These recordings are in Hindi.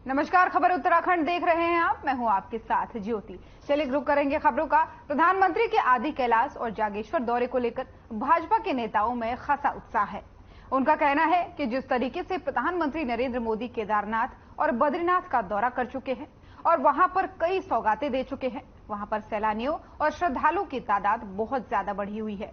नमस्कार, खबर उत्तराखंड देख रहे हैं आप। मैं हूं आपके साथ ज्योति। चलिए रुक करेंगे खबरों का। प्रधानमंत्री के आदि कैलाश और जागेश्वर दौरे को लेकर भाजपा के नेताओं में खासा उत्साह है। उनका कहना है कि जिस तरीके से प्रधानमंत्री नरेंद्र मोदी केदारनाथ और बद्रीनाथ का दौरा कर चुके हैं और वहां पर कई सौगातें दे चुके हैं, वहां पर सैलानियों और श्रद्धालुओं की तादाद बहुत ज्यादा बढ़ी हुई है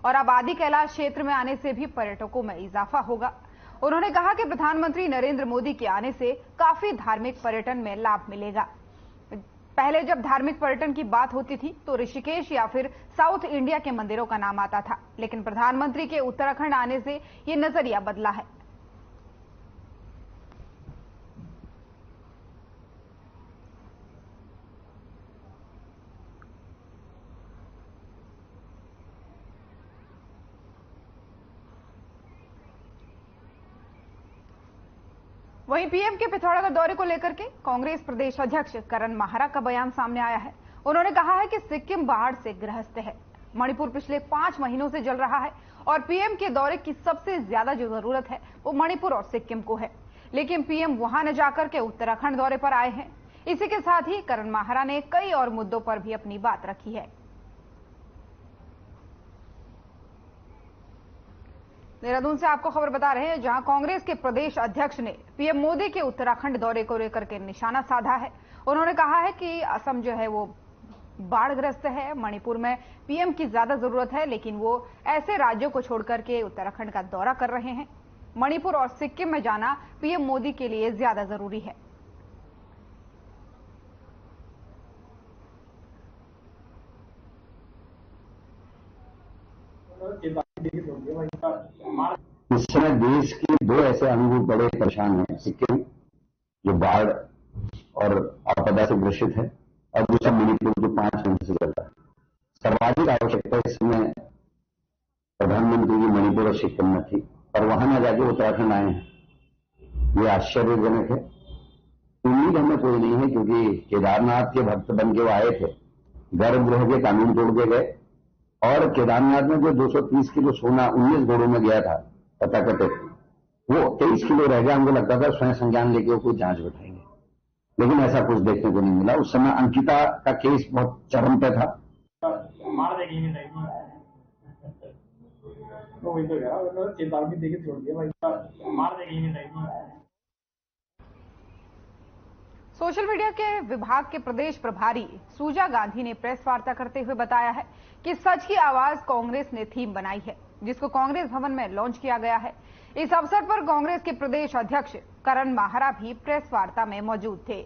और अब आदि कैलाश क्षेत्र में आने से भी पर्यटकों में इजाफा होगा। उन्होंने कहा कि प्रधानमंत्री नरेंद्र मोदी के आने से काफी धार्मिक पर्यटन में लाभ मिलेगा। पहले जब धार्मिक पर्यटन की बात होती थी तो ऋषिकेश या फिर साउथ इंडिया के मंदिरों का नाम आता था, लेकिन प्रधानमंत्री के उत्तराखंड आने से ये नजरिया बदला है। वहीं पीएम के पिथौरागढ़ दौरे को लेकर के कांग्रेस प्रदेश अध्यक्ष करण माहरा का बयान सामने आया है। उन्होंने कहा है कि सिक्किम बाढ़ से ग्रस्त है, मणिपुर पिछले 5 महीनों से जल रहा है और पीएम के दौरे की सबसे ज्यादा जो जरूरत है वो मणिपुर और सिक्किम को है, लेकिन पीएम वहां न जाकर के उत्तराखंड दौरे पर आए हैं। इसी के साथ ही करण माहरा ने कई और मुद्दों पर भी अपनी बात रखी है। देहरादून से आपको खबर बता रहे हैं, जहां कांग्रेस के प्रदेश अध्यक्ष ने पीएम मोदी के उत्तराखंड दौरे को लेकर के निशाना साधा है। उन्होंने कहा है कि असम जो है वो बाढ़ग्रस्त है, मणिपुर में पीएम की ज्यादा जरूरत है, लेकिन वो ऐसे राज्यों को छोड़कर के उत्तराखंड का दौरा कर रहे हैं। मणिपुर और सिक्किम में जाना पीएम मोदी के लिए ज्यादा जरूरी है। इस समय देश के 2 ऐसे अंग बड़े परेशान हैं। सिक्किम जो बाढ़ और आपदा से ग्रसित है और दूसरा मणिपुर जो 5 महीने से चल रहा है। सर्वाधिक आवश्यकता इस समय प्रधानमंत्री की मणिपुर और सिक्किम में थी और वहां न जाके उत्तराखंड आए हैं। ये आश्चर्यजनक है। उम्मीद हमें कोई नहीं है, क्योंकि केदारनाथ के भक्त बन के वो आए थे, गर्भगृह के कानून तोड़ के गए और केदारनाथ में जो 230 किलो सोना 19 घोड़ों में गया था पता करते, वो 23 किलो रह गया। हमको लगता था स्वयं संज्ञान लेके वो कोई जांच बैठाएंगे, लेकिन ऐसा कुछ देखने को नहीं मिला। उस समय अंकिता का केस बहुत चरम पे था। सोशल मीडिया के विभाग के प्रदेश प्रभारी सूजा गांधी ने प्रेस वार्ता करते हुए बताया है कि सच की आवाज कांग्रेस ने थीम बनाई है, जिसको कांग्रेस भवन में लॉन्च किया गया है। इस अवसर पर कांग्रेस के प्रदेश अध्यक्ष करण माहरा भी प्रेस वार्ता में मौजूद थे।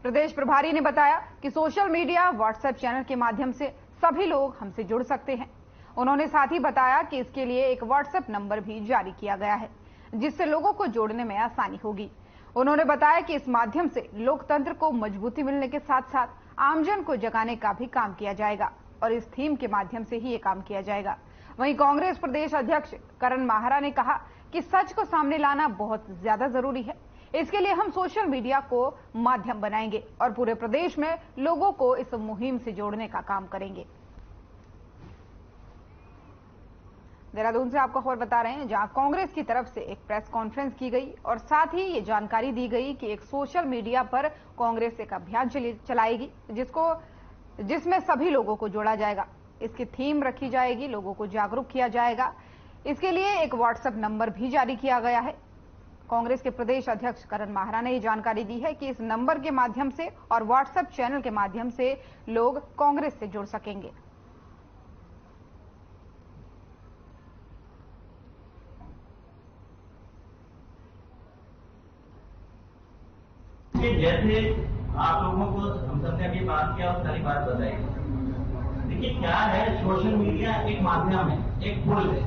प्रदेश प्रभारी ने बताया कि सोशल मीडिया व्हाट्सएप चैनल के माध्यम से सभी लोग हमसे जुड़ सकते हैं। उन्होंने साथ ही बताया कि इसके लिए एक व्हाट्सएप नंबर भी जारी किया गया है, जिससे लोगों को जोड़ने में आसानी होगी। उन्होंने बताया कि इस माध्यम से लोकतंत्र को मजबूती मिलने के साथ साथ आमजन को जगाने का भी काम किया जाएगा और इस थीम के माध्यम से ही ये काम किया जाएगा। वहीं कांग्रेस प्रदेश अध्यक्ष करण माहरा ने कहा कि सच को सामने लाना बहुत ज्यादा जरूरी है। इसके लिए हम सोशल मीडिया को माध्यम बनाएंगे और पूरे प्रदेश में लोगों को इस मुहिम से जोड़ने का काम करेंगे। देहरादून से आपको खबर बता रहे हैं, जहां कांग्रेस की तरफ से एक प्रेस कॉन्फ्रेंस की गई और साथ ही ये जानकारी दी गई कि एक सोशल मीडिया पर कांग्रेस एक अभियान चलाएगी, जिसमें सभी लोगों को जोड़ा जाएगा। इसकी थीम रखी जाएगी, लोगों को जागरूक किया जाएगा। इसके लिए एक व्हाट्सएप नंबर भी जारी किया गया है। कांग्रेस के प्रदेश अध्यक्ष करण माहरा ने यह जानकारी दी है कि इस नंबर के माध्यम से और व्हाट्सएप चैनल के माध्यम से लोग कांग्रेस से जुड़ सकेंगे। जैसे आप लोगों को हम सबने अभी बात किया और सारी बात बताई। देखिए क्या है, सोशल मीडिया एक माध्यम है, एक पुल है।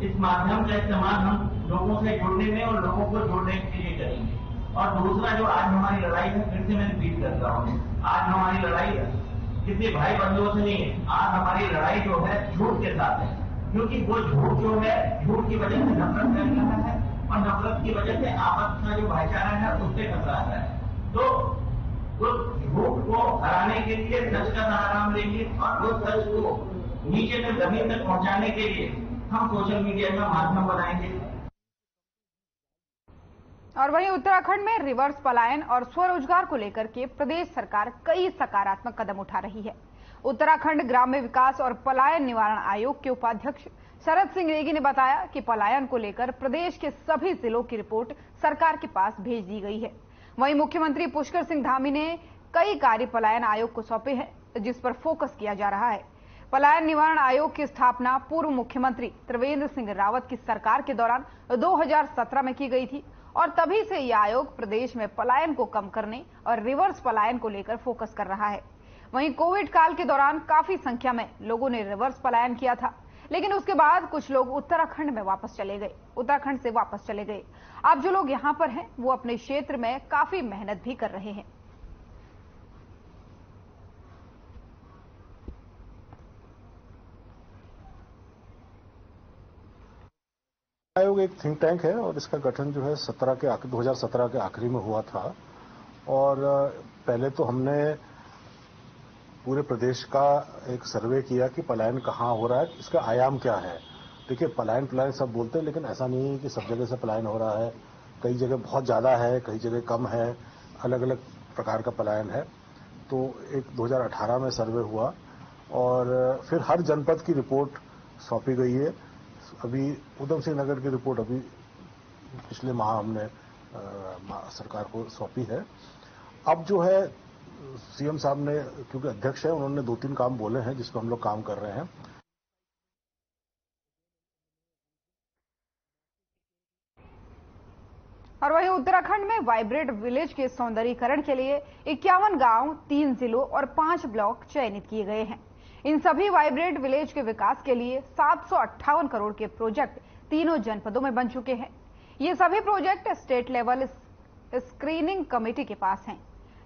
इस माध्यम का इस्तेमाल हम लोगों से जुड़ने में और लोगों को जोड़ने के लिए करेंगे। और दूसरा जो आज हमारी लड़ाई है, फिर से मैं रिपीट करता हूँ, आज हमारी लड़ाई किसी भाई बंधुओं से नहीं है। आज हमारी लड़ाई जो है झूठ के साथ है, क्योंकि वो झूठ जो है, झूठ की वजह से नफरत फैल रहा है और नफरत की वजह से आपस का जो भाईचारा है उससे खतरा है। तो झूठ को हराने के लिए सच का सहारा हम लेंगे और वो सच को नीचे से जमीन तक पहुंचाने के लिए हम सोशल मीडिया का माध्यम बनाएंगे। और वहीं उत्तराखंड में रिवर्स पलायन और स्वरोजगार को लेकर के प्रदेश सरकार कई सकारात्मक कदम उठा रही है। उत्तराखंड ग्राम्य विकास और पलायन निवारण आयोग के उपाध्यक्ष शरद सिंह नेगी ने बताया कि पलायन को लेकर प्रदेश के सभी जिलों की रिपोर्ट सरकार के पास भेज दी गई है। वहीं मुख्यमंत्री पुष्कर सिंह धामी ने कई कार्य पलायन आयोग को सौंपे हैं, जिस पर फोकस किया जा रहा है। पलायन निवारण आयोग की स्थापना पूर्व मुख्यमंत्री त्रिवेंद्र सिंह रावत की सरकार के दौरान 2017 में की गई थी और तभी से यह आयोग प्रदेश में पलायन को कम करने और रिवर्स पलायन को लेकर फोकस कर रहा है। वहीं कोविड काल के दौरान काफी संख्या में लोगों ने रिवर्स पलायन किया था, लेकिन उसके बाद कुछ लोग उत्तराखंड से वापस चले गए। अब जो लोग यहां पर हैं वो अपने क्षेत्र में काफी मेहनत भी कर रहे हैं। आयोग एक थिंक टैंक है और इसका गठन जो है 2017 के आखिरी में हुआ था। और पहले तो हमने पूरे प्रदेश का एक सर्वे किया कि पलायन कहाँ हो रहा है, इसका आयाम क्या है। देखिए, पलायन सब बोलते हैं, लेकिन ऐसा नहीं है कि सब जगह से पलायन हो रहा है। कई जगह बहुत ज्यादा है, कई जगह कम है, अलग अलग प्रकार का पलायन है। तो एक 2018 में सर्वे हुआ और फिर हर जनपद की रिपोर्ट सौंपी गई है। अभी उधम सिंह नगर की रिपोर्ट अभी पिछले माह हमने सरकार को सौंपी है। अब जो है सीएम साहब ने, क्योंकि अध्यक्ष है, उन्होंने 2-3 काम बोले हैं जिस पर हम लोग काम कर रहे हैं। और वहीं उत्तराखंड में वाइब्रेंट विलेज के सौंदर्यीकरण के लिए 51 गांव, 3 जिलों और 5 ब्लॉक चयनित किए गए हैं। इन सभी वाइब्रेंट विलेज के विकास के लिए 758 करोड़ के प्रोजेक्ट तीनों जनपदों में बन चुके हैं। ये सभी project state level screening committee के पास हैं,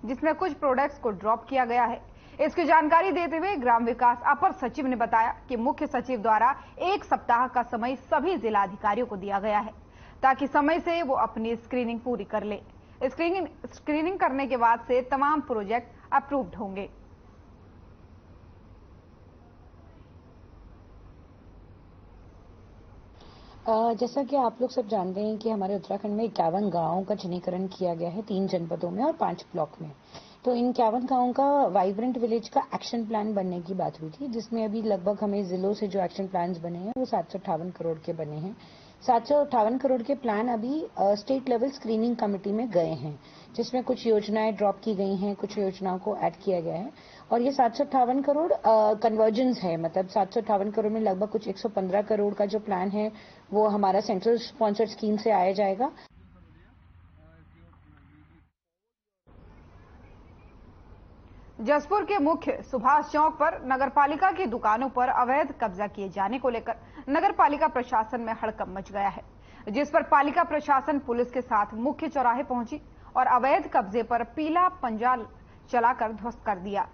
जिसमें कुछ प्रोजेक्ट्स को ड्रॉप किया गया है। इसकी जानकारी देते हुए ग्राम विकास अपर सचिव ने बताया कि मुख्य सचिव द्वारा 1 सप्ताह का समय सभी जिलाधिकारियों को दिया गया है, ताकि समय से वो अपनी स्क्रीनिंग पूरी कर ले। स्क्रीनिंग करने के बाद से तमाम प्रोजेक्ट अप्रूव्ड होंगे। जैसा कि आप लोग सब जानते हैं कि हमारे उत्तराखंड में 51 गांवों का चिन्हीकरण किया गया है, 3 जनपदों में और 5 ब्लॉक में। तो इन 51 गांवों का वाइब्रेंट विलेज का एक्शन प्लान बनने की बात हुई थी, जिसमें अभी लगभग हमें जिलों से जो एक्शन प्लान्स बने हैं वो 758 करोड़ के बने हैं। 758 करोड़ के प्लान अभी स्टेट लेवल स्क्रीनिंग कमेटी में गए हैं, जिसमें कुछ योजनाएं ड्रॉप की गई हैं, कुछ योजनाओं को ऐड किया गया है। और ये 758 करोड़ कन्वर्जेंस है, मतलब 758 करोड़ में लगभग कुछ 115 करोड़ का जो प्लान है वो हमारा सेंट्रल स्पॉन्सर्ड स्कीम से आया जाएगा। जसपुर के मुख्य सुभाष चौक पर नगरपालिका की दुकानों पर अवैध कब्जा किए जाने को लेकर नगरपालिका प्रशासन में हड़कंप मच गया है, जिस पर पालिका प्रशासन पुलिस के साथ मुख्य चौराहे पहुंची और अवैध कब्जे पर पीला पंजा चलाकर ध्वस्त कर दिया।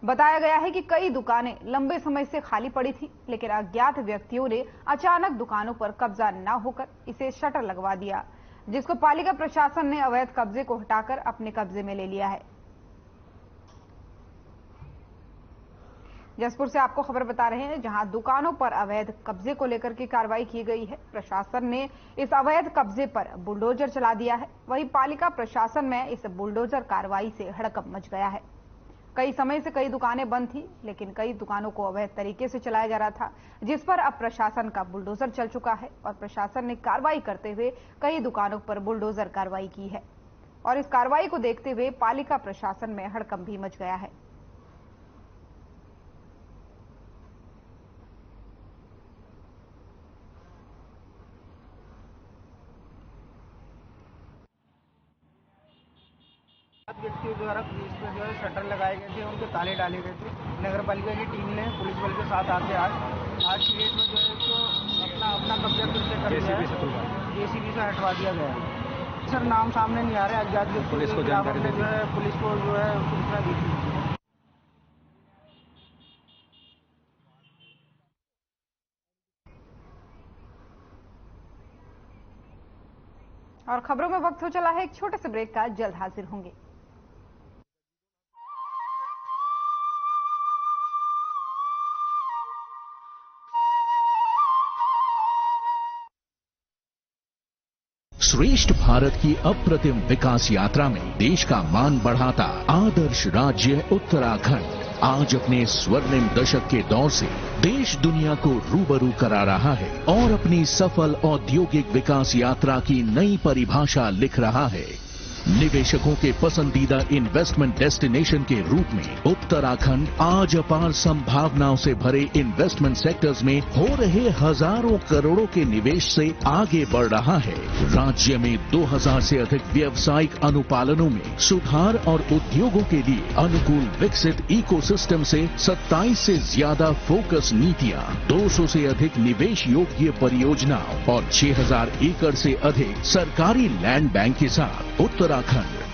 बताया गया है कि कई दुकानें लंबे समय से खाली पड़ी थी, लेकिन अज्ञात व्यक्तियों ने अचानक दुकानों पर कब्जा न होकर इसे शटर लगवा दिया, जिसको पालिका प्रशासन ने अवैध कब्जे को हटाकर अपने कब्जे में ले लिया है। जसपुर से आपको खबर बता रहे हैं, जहां दुकानों पर अवैध कब्जे को लेकर की कार्रवाई की गई है। प्रशासन ने इस अवैध कब्जे पर बुलडोजर चला दिया है। वहीं पालिका प्रशासन में इस बुलडोजर कार्रवाई से हड़कंप मच गया है। कई समय से कई दुकानें बंद थी, लेकिन कई दुकानों को अवैध तरीके से चलाया जा रहा था, जिस पर अब प्रशासन का बुलडोजर चल चुका है और प्रशासन ने कार्रवाई करते हुए कई दुकानों पर बुलडोजर कार्रवाई की है। और इस कार्रवाई को देखते हुए पालिका प्रशासन में हड़कंप भी मच गया है। व्यक्तियों द्वारा पुलिस पे जो है शटर लगाए गए थे, उनके ताले डाले गए थे। नगर पालिका की टीम ने पुलिस बल के साथ आके आज की डेट में जो है इसको अपना कब्जा फिर से कर दिया है, जेसीबी से हटवा दिया गया है। सर, नाम सामने नहीं आ रहा है। अज्ञात व्यक्तियों को जानकारी जो है पुलिस को जो है सूचना दी थी। और खबरों में वक्त हो चला है एक छोटे से ब्रेक का, जल्द हाजिर होंगे। श्रेष्ठ भारत की अप्रतिम विकास यात्रा में देश का मान बढ़ाता आदर्श राज्य उत्तराखंड आज अपने स्वर्णिम दशक के दौर से देश दुनिया को रूबरू करा रहा है और अपनी सफल औद्योगिक विकास यात्रा की नई परिभाषा लिख रहा है। निवेशकों के पसंदीदा इन्वेस्टमेंट डेस्टिनेशन के रूप में उत्तराखंड आज अपार संभावनाओं से भरे इन्वेस्टमेंट सेक्टर्स में हो रहे हजारों करोड़ों के निवेश से आगे बढ़ रहा है। राज्य में 2000 से अधिक व्यावसायिक अनुपालनों में सुधार और उद्योगों के लिए अनुकूल विकसित इकोसिस्टम से 27 से ज्यादा फोकस नीतियां, 200 से अधिक निवेश योग्य परियोजनाओं और 6000 एकड़ से अधिक सरकारी लैंड बैंक के साथ उत्तराखंड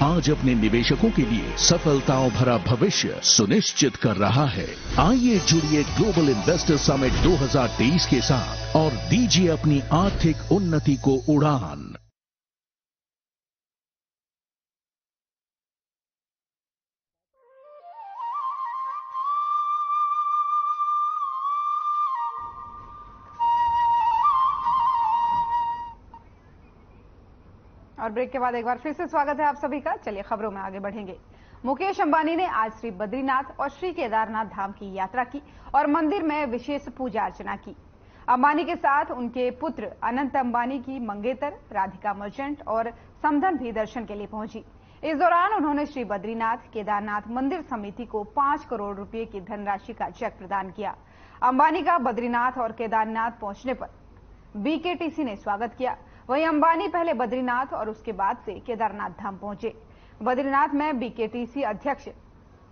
आज अपने निवेशकों के लिए सफलताओं भरा भविष्य सुनिश्चित कर रहा है। आइए जुड़िए ग्लोबल इन्वेस्टर समिट 2023 के साथ और दीजिए अपनी आर्थिक उन्नति को उड़ान। और ब्रेक के बाद एक बार फिर से स्वागत है आप सभी का। चलिए खबरों में आगे बढ़ेंगे। मुकेश अंबानी ने आज श्री बद्रीनाथ और श्री केदारनाथ धाम की यात्रा की और मंदिर में विशेष पूजा अर्चना की। अंबानी के साथ उनके पुत्र अनंत अंबानी की मंगेतर राधिका मर्चेंट और समधन भी दर्शन के लिए पहुंची। इस दौरान उन्होंने श्री बद्रीनाथ केदारनाथ मंदिर समिति को 5 करोड़ रुपए की धनराशि का चेक प्रदान किया। अंबानी का बद्रीनाथ और केदारनाथ पहुंचने पर बीकेटीसी ने स्वागत किया। वहीं अंबानी पहले बद्रीनाथ और उसके बाद से केदारनाथ धाम पहुंचे। बद्रीनाथ में बीकेटीसी अध्यक्ष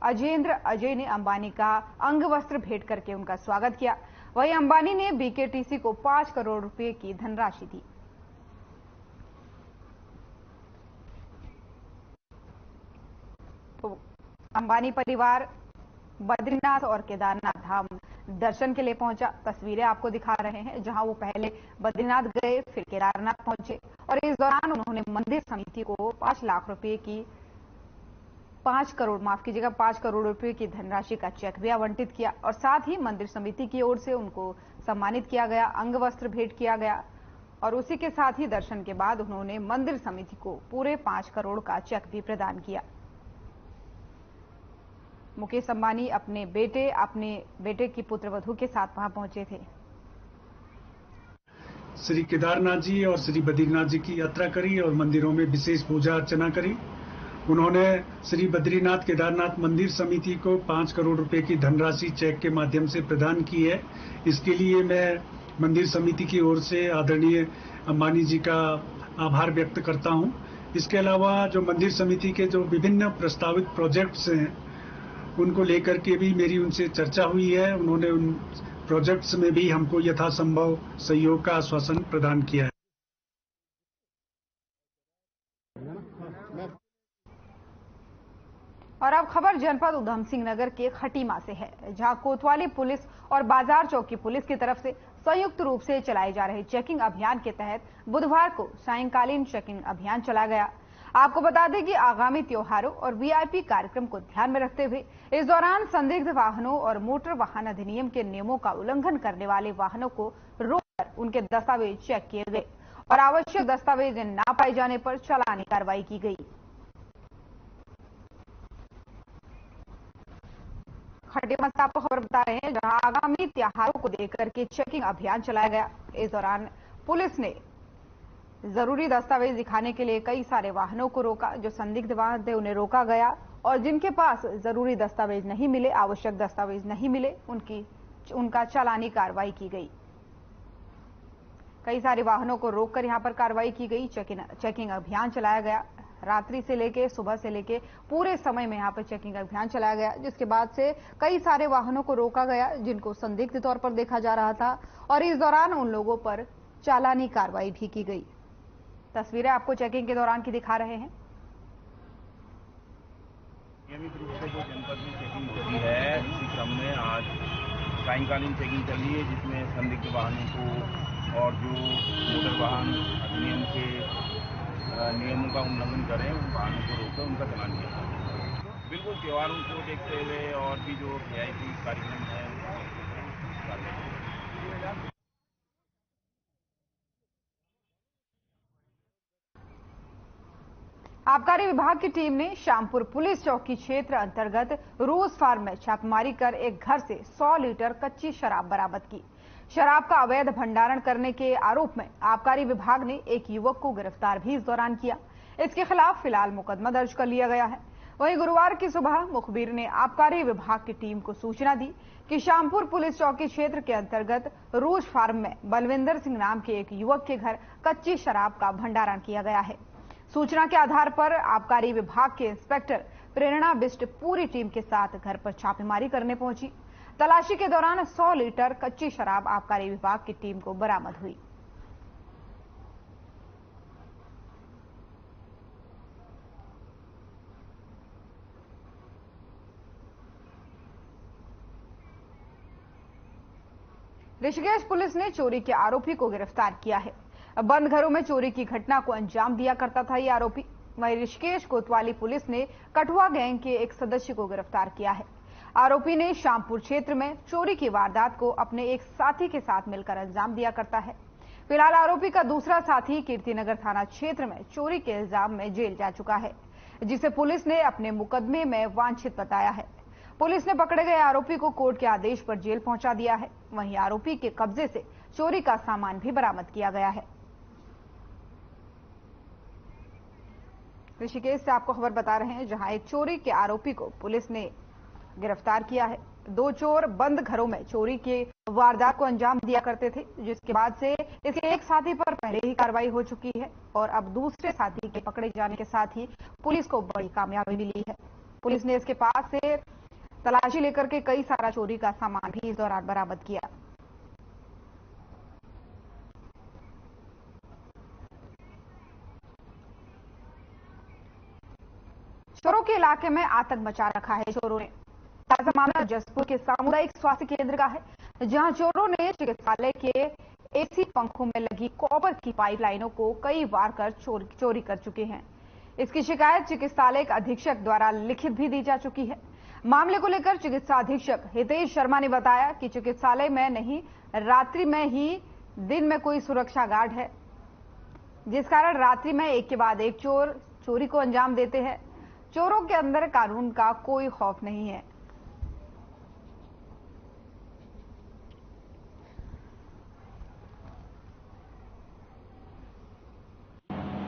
अजेंद्र अजय ने अंबानी का अंग वस्त्र भेंट करके उनका स्वागत किया। वहीं अंबानी ने बीकेटीसी को 5 करोड़ रुपए की धनराशि दी। तो अंबानी परिवार बद्रीनाथ और केदारनाथ धाम दर्शन के लिए पहुंचा। तस्वीरें आपको दिखा रहे हैं जहां वो पहले बद्रीनाथ गए, फिर केदारनाथ पहुंचे और इस दौरान उन्होंने मंदिर समिति को 5 लाख रुपए की 5 करोड़ रुपए की धनराशि का चेक भी आवंटित किया और साथ ही मंदिर समिति की ओर से उनको सम्मानित किया गया, अंग वस्त्र भेंट किया गया और उसी के साथ ही दर्शन के बाद उन्होंने मंदिर समिति को पूरे 5 करोड़ का चेक भी प्रदान किया। मुकेश अंबानी अपने बेटे की पुत्रवधू के साथ वहां पहुंचे थे। श्री केदारनाथ जी और श्री बद्रीनाथ जी की यात्रा करी और मंदिरों में विशेष पूजा अर्चना करी। उन्होंने श्री बद्रीनाथ केदारनाथ मंदिर समिति को 5 करोड़ रुपए की धनराशि चेक के माध्यम से प्रदान की है। इसके लिए मैं मंदिर समिति की ओर से आदरणीय अंबानी जी का आभार व्यक्त करता हूं। इसके अलावा जो मंदिर समिति के जो विभिन्न प्रस्तावित प्रोजेक्ट्स हैं उनको लेकर के भी मेरी उनसे चर्चा हुई है। उन्होंने उन प्रोजेक्ट्स में भी हमको यथासंभव सहयोग का आश्वासन प्रदान किया है। और अब खबर जनपद उधम सिंह नगर के खटीमा से है, जहां कोतवाली पुलिस और बाजार चौकी पुलिस की तरफ से संयुक्त रूप से चलाए जा रहे चेकिंग अभियान के तहत बुधवार को सायंकालीन चेकिंग अभियान चला गया। आपको बता दें कि आगामी त्योहारों और वीआईपी कार्यक्रम को ध्यान में रखते हुए इस दौरान संदिग्ध वाहनों और मोटर वाहन अधिनियम के नियमों का उल्लंघन करने वाले वाहनों को रोककर उनके दस्तावेज चेक किए गए और आवश्यक दस्तावेज न पाए जाने पर चालानी कार्रवाई की गई। खटीमा से आपको खबर बता रहे हैं, जहां आगामी त्योहारों को लेकर के चेकिंग अभियान चलाया गया। इस दौरान पुलिस ने जरूरी दस्तावेज दिखाने के लिए कई सारे वाहनों को रोका। जो संदिग्ध वाहन थे उन्हें रोका गया और जिनके पास जरूरी दस्तावेज नहीं मिले, आवश्यक दस्तावेज नहीं मिले, उनका चालानी कार्रवाई की गई। कई सारे वाहनों को रोककर यहां पर कार्रवाई की गई। चेकिंग अभियान चलाया गया। रात्रि से लेके सुबह से लेके पूरे समय में यहां पर चेकिंग अभियान चलाया गया, जिसके बाद से कई सारे वाहनों को रोका गया जिनको संदिग्ध तौर पर देखा जा रहा था और इस दौरान उन लोगों पर चालानी कार्रवाई भी की गई। तस्वीरें आपको चेकिंग के दौरान की दिखा रहे हैं। नियमित रूप से जो जनपद में चेकिंग चली है, इसी क्रम में आज सायंकालीन चेकिंग चली है, जिसमें संदिग्ध वाहनों को और जो मोटर वाहन अधिनियम के नियमों का उल्लंघन करें उन वाहनों को रोककर उनका चालान किया। बिल्कुल त्योहारों को देखते हुए और भी जो वीआईपी कार्यक्रम है आबकारी विभाग की टीम ने शामपुर पुलिस चौकी क्षेत्र अंतर्गत रोज फार्म में छापेमारी कर एक घर से 100 लीटर कच्ची शराब बरामद की। शराब का अवैध भंडारण करने के आरोप में आबकारी विभाग ने एक युवक को गिरफ्तार भी इस दौरान किया। इसके खिलाफ फिलहाल मुकदमा दर्ज कर लिया गया है। वहीं गुरुवार की सुबह मुखबिर ने आबकारी विभाग की टीम को सूचना दी कि शामपुर पुलिस चौकी क्षेत्र के अंतर्गत रोज फार्म में बलविंदर सिंह नाम के एक युवक के घर कच्ची शराब का भंडारण किया गया है। सूचना के आधार पर आबकारी विभाग के इंस्पेक्टर प्रेरणा बिष्ट पूरी टीम के साथ घर पर छापेमारी करने पहुंची। तलाशी के दौरान 100 लीटर कच्ची शराब आबकारी विभाग की टीम को बरामद हुई। ऋषिकेश पुलिस ने चोरी के आरोपी को गिरफ्तार किया है। बंद घरों में चोरी की घटना को अंजाम दिया करता था ये आरोपी। वहीं ऋषिकेश कोतवाली पुलिस ने कठुआ गैंग के एक सदस्य को गिरफ्तार किया है। आरोपी ने शामपुर क्षेत्र में चोरी की वारदात को अपने एक साथी के साथ मिलकर अंजाम दिया करता है। फिलहाल आरोपी का दूसरा साथी कीर्तिनगर थाना क्षेत्र में चोरी के इल्जाम में जेल जा चुका है, जिसे पुलिस ने अपने मुकदमे में वांछित बताया है। पुलिस ने पकड़े गए आरोपी को कोर्ट के आदेश पर जेल पहुंचा दिया है। वहीं आरोपी के कब्जे से चोरी का सामान भी बरामद किया गया है। ऋषिकेश से आपको खबर बता रहे हैं, जहां एक चोरी के आरोपी को पुलिस ने गिरफ्तार किया है। 2 चोर बंद घरों में चोरी की वारदात को अंजाम दिया करते थे, जिसके बाद से इसके एक साथी पर पहले ही कार्रवाई हो चुकी है और अब दूसरे साथी के पकड़े जाने के साथ ही पुलिस को बड़ी कामयाबी मिली है। पुलिस ने इसके पास से तलाशी लेकर के कई सारा चोरी का सामान भी इस दौरान बरामद किया। चोरों के इलाके में आतंक मचा रखा है चोरों ने। ताजा मामला जसपुर के सामुदायिक स्वास्थ्य केंद्र का है, जहां चोरों ने चिकित्सालय के एसी पंखों में लगी कॉपर की पाइपलाइनों को कई बार कर चोरी कर चुके हैं। इसकी शिकायत चिकित्सालय अधीक्षक द्वारा लिखित भी दी जा चुकी है। मामले को लेकर चिकित्सा अधीक्षक हितेश शर्मा ने बताया कि चिकित्सालय में नहीं, रात्रि में ही दिन में कोई सुरक्षा गार्ड है, जिस कारण रात्रि में एक के बाद एक चोर चोरी को अंजाम देते हैं। चोरों के अंदर कानून का कोई खौफ नहीं है।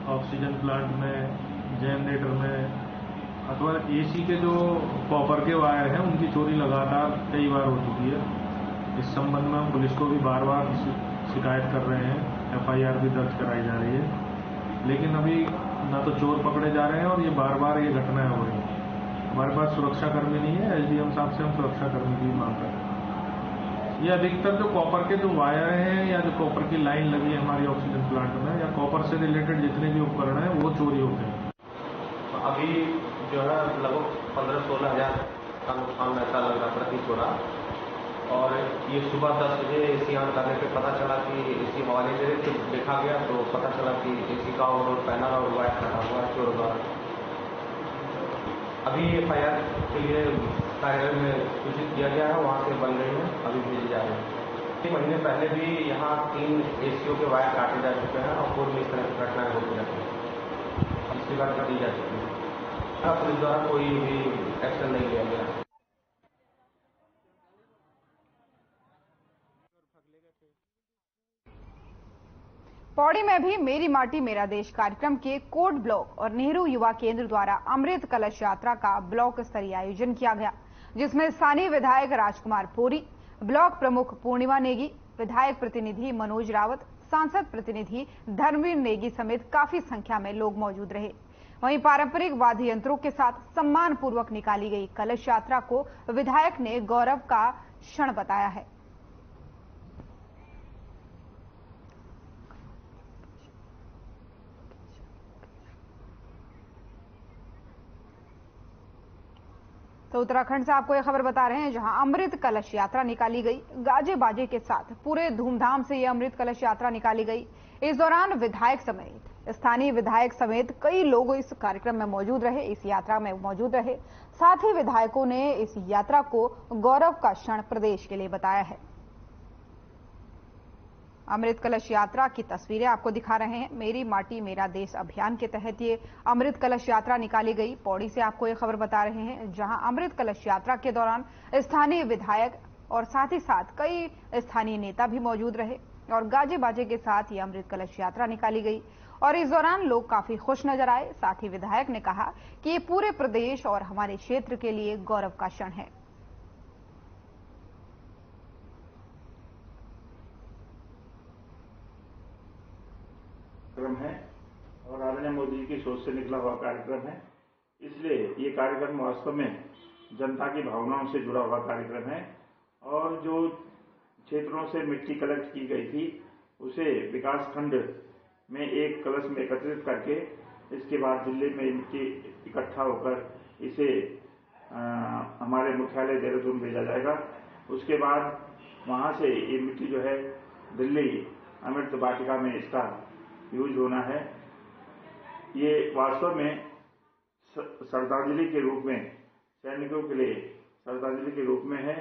ऑक्सीजन प्लांट में, जनरेटर में अथवा एसी के जो कॉपर के वायर हैं उनकी चोरी लगातार कई बार हो चुकी है। इस संबंध में हम पुलिस को भी बार बार शिकायत कर रहे हैं, FIR भी दर्ज कराई जा रही है, लेकिन अभी ना तो चोर पकड़े जा रहे हैं और ये बार बार ये घटनाएं हो रही हैं। हमारे पास सुरक्षा कर्मी नहीं है, SDM साहब से हम सुरक्षा कर्मी की मांग कर रहे हैं। ये अधिकतर जो कॉपर के जो वायर हैं या जो कॉपर की लाइन लगी है हमारी ऑक्सीजन प्लांट में या कॉपर से रिलेटेड जितने भी उपकरण हैं वो चोरी होते हैं। अभी जो है लगभग 15-16 हज़ार का नुकसान ऐसा लग रहा प्रति चोरा। और ये सुबह 10 बजे AC ऑन करने पे पता चला कि AC मोबाइल से देखा गया तो पता चला कि AC का और पैनल और वायर कटा हुआ है चोरों द्वारा। अभी FIR के लिए कार्यालय में सूचित किया गया है, वहाँ से बन रही है, अभी भेजी जा रही है। 3 महीने पहले भी यहाँ 3 ACO के वायर काटे जा चुके हैं और पूर्व में इस तरह की घटनाएं होती रहती हैं। इसकी बात कटी जा चुकी है। पुलिस द्वारा कोई भी एक्शन नहीं लिया गया। पौड़ी में भी मेरी माटी मेरा देश कार्यक्रम के कोट ब्लॉक और नेहरू युवा केंद्र द्वारा अमृत कलश यात्रा का ब्लॉक स्तरीय आयोजन किया गया, जिसमें स्थानीय विधायक राजकुमार पोरी, ब्लॉक प्रमुख पूर्णिमा नेगी, विधायक प्रतिनिधि मनोज रावत, सांसद प्रतिनिधि धर्मवीर नेगी समेत काफी संख्या में लोग मौजूद रहे। वहीं पारंपरिक वाद्य यंत्रों के साथ सम्मान पूर्वक निकाली गई कलश यात्रा को विधायक ने गौरव का क्षण बताया है। तो उत्तराखंड से आपको यह खबर बता रहे हैं, जहां अमृत कलश यात्रा निकाली गई। गाजे बाजे के साथ पूरे धूमधाम से यह अमृत कलश यात्रा निकाली गई। इस दौरान विधायक समेत स्थानीय विधायक समेत कई लोग इस कार्यक्रम में मौजूद रहे, इस यात्रा में मौजूद रहे। साथ ही विधायकों ने इस यात्रा को गौरव का क्षण प्रदेश के लिए बताया है। अमृत कलश यात्रा की तस्वीरें आपको दिखा रहे हैं। मेरी माटी मेरा देश अभियान के तहत ये अमृत कलश यात्रा निकाली गई। पौड़ी से आपको ये खबर बता रहे हैं, जहां अमृत कलश यात्रा के दौरान स्थानीय विधायक और साथ ही साथ कई स्थानीय नेता भी मौजूद रहे और गाजे बाजे के साथ ये अमृत कलश यात्रा निकाली गई और इस दौरान लोग काफी खुश नजर आए। साथ ही विधायक ने कहा कि ये पूरे प्रदेश और हमारे क्षेत्र के लिए गौरव का क्षण है। कार्यक्रम है और आदरणीय मोदी जी की सोच से निकला हुआ कार्यक्रम है, इसलिए ये कार्यक्रम वास्तव में जनता की भावनाओं से जुड़ा हुआ कार्यक्रम है और जो क्षेत्रों से मिट्टी कलेक्ट की गई थी उसे विकास खंड में एक कलश में एकत्रित करके इसके बाद दिल्ली में मिट्टी इकट्ठा होकर इसे हमारे मुख्यालय देहरादून भेजा जाएगा। उसके बाद वहां से ये मिट्टी जो है दिल्ली अमृत वाटिका में इसका यूज होना है। ये वास्तव में श्रद्धांजलि के रूप में सैनिकों के लिए श्रद्धांजलि के रूप में है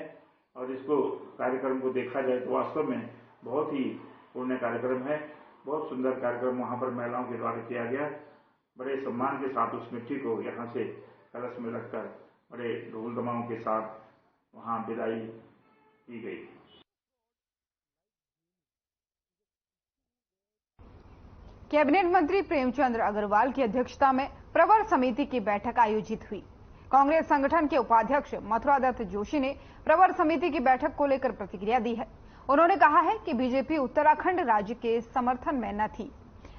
और इसको कार्यक्रम को देखा जाए तो वास्तव में बहुत ही पुण्य कार्यक्रम है। बहुत सुंदर कार्यक्रम वहां पर महिलाओं के द्वारा किया गया। बड़े सम्मान के साथ उस मिट्टी को यहाँ से कलश में रखकर बड़े ढोल दमाओं के साथ वहां विदाई की गई। कैबिनेट मंत्री प्रेमचंद अग्रवाल की अध्यक्षता में प्रवर समिति की बैठक आयोजित हुई। कांग्रेस संगठन के उपाध्यक्ष मथुरा दत्त जोशी ने प्रवर समिति की बैठक को लेकर प्रतिक्रिया दी है। उन्होंने कहा है कि बीजेपी उत्तराखंड राज्य के समर्थन में न थी,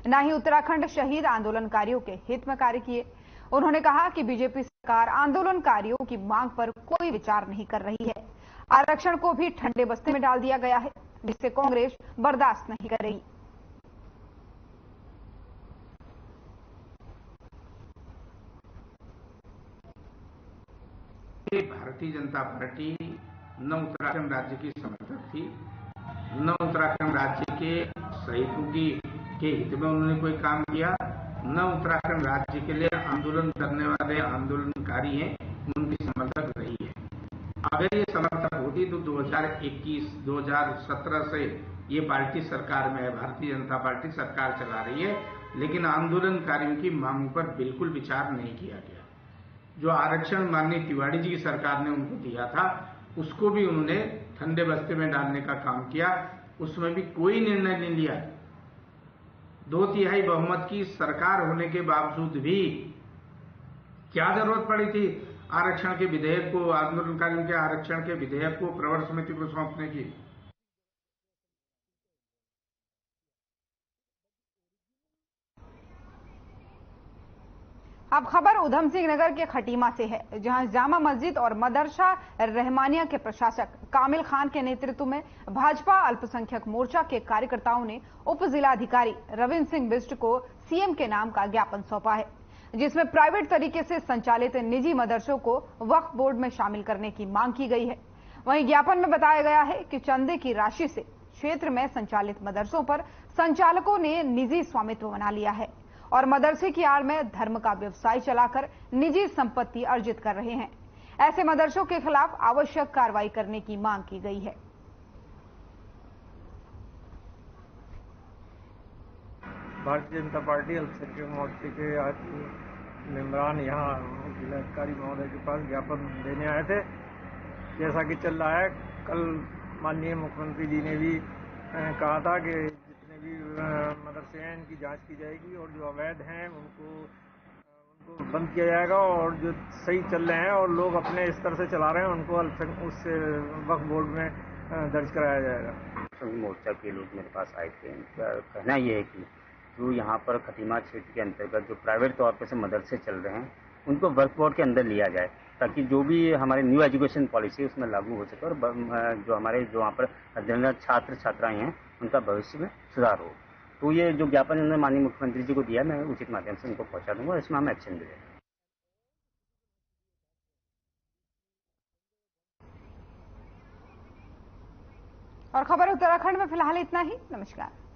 न ही उत्तराखंड शहीद आंदोलनकारियों के हित में कार्य किए। उन्होंने कहा कि बीजेपी सरकार आंदोलनकारियों की मांग पर कोई विचार नहीं कर रही है। आरक्षण को भी ठंडे बस्ते में डाल दिया गया है, जिसे कांग्रेस बर्दाश्त नहीं करेगी। भारतीय जनता पार्टी न उत्तराखंड राज्य की समर्थक थी, न उत्तराखंड राज्य के शहीदों के हित में उन्होंने कोई काम किया, न उत्तराखंड राज्य के लिए आंदोलन करने वाले आंदोलनकारी हैं उनकी समर्थक रही है। अगर ये समर्थक होती तो 2021-2017 से ये पार्टी सरकार में है, भारतीय जनता पार्टी सरकार चला रही है, लेकिन आंदोलनकारियों की मांगों पर बिल्कुल विचार नहीं किया गया। जो आरक्षण माननीय तिवारी जी की सरकार ने उनको दिया था उसको भी उन्होंने ठंडे बस्ते में डालने का काम किया, उसमें भी कोई निर्णय नहीं लिया। 2/3 बहुमत की सरकार होने के बावजूद भी क्या जरूरत पड़ी थी आरक्षण के विधेयक को, आंदोलनकारियों के आरक्षण के विधेयक को प्रवर समिति को सौंपने की। अब खबर उधम सिंह नगर के खटीमा से है, जहां जामा मस्जिद और मदरसा रहमानिया के प्रशासक कामिल खान के नेतृत्व में भाजपा अल्पसंख्यक मोर्चा के कार्यकर्ताओं ने उप जिलाधिकारी रविंद्र सिंह बिष्ट को सीएम के नाम का ज्ञापन सौंपा है, जिसमें प्राइवेट तरीके से संचालित निजी मदरसों को वक्फ बोर्ड में शामिल करने की मांग की गई है। वहीं ज्ञापन में बताया गया है कि चंदे की राशि से क्षेत्र में संचालित मदरसों पर संचालकों ने निजी स्वामित्व बना लिया है और मदरसे की आड़ में धर्म का व्यवसाय चलाकर निजी संपत्ति अर्जित कर रहे हैं। ऐसे मदरसों के खिलाफ आवश्यक कार्रवाई करने की मांग की गई है। भारतीय जनता पार्टी अल्पसंख्यक मोर्चे के आज मेंबरान यहाँ जिलाधिकारी महोदय के पास ज्ञापन देने आए थे। जैसा कि चल रहा है, कल माननीय मुख्यमंत्री जी ने भी कहा था कि जितने भी मदरसे हैं इनकी जांच की जाएगी और जो अवैध हैं उनको बंद किया जाएगा और जो सही चल रहे हैं और लोग अपने स्तर से चला रहे हैं उनको उससे वक्फ बोर्ड में दर्ज कराया जाएगा। मोर्चा के लोग मेरे पास आए थे, उनका कहना यह है कि जो यहाँ पर खटीमा क्षेत्र के अंतर्गत जो प्राइवेट तौर पर से मदरसे चल रहे हैं उनको वक्फ बोर्ड के अंदर लिया जाए, ताकि जो भी हमारे न्यू एजुकेशन पॉलिसी है उसमें लागू हो सके और जो हमारे जो वहाँ पर अध्ययनरत छात्र छात्राएं हैं उनका भविष्य में सुधार हो। तो ये जो ज्ञापन उन्होंने माननीय मुख्यमंत्री जी को दिया, मैं उचित माध्यम से उनको पहुंचा दूंगा और इसमें हम एक्शन लेंगे। और खबर उत्तराखंड में फिलहाल इतना ही। नमस्कार।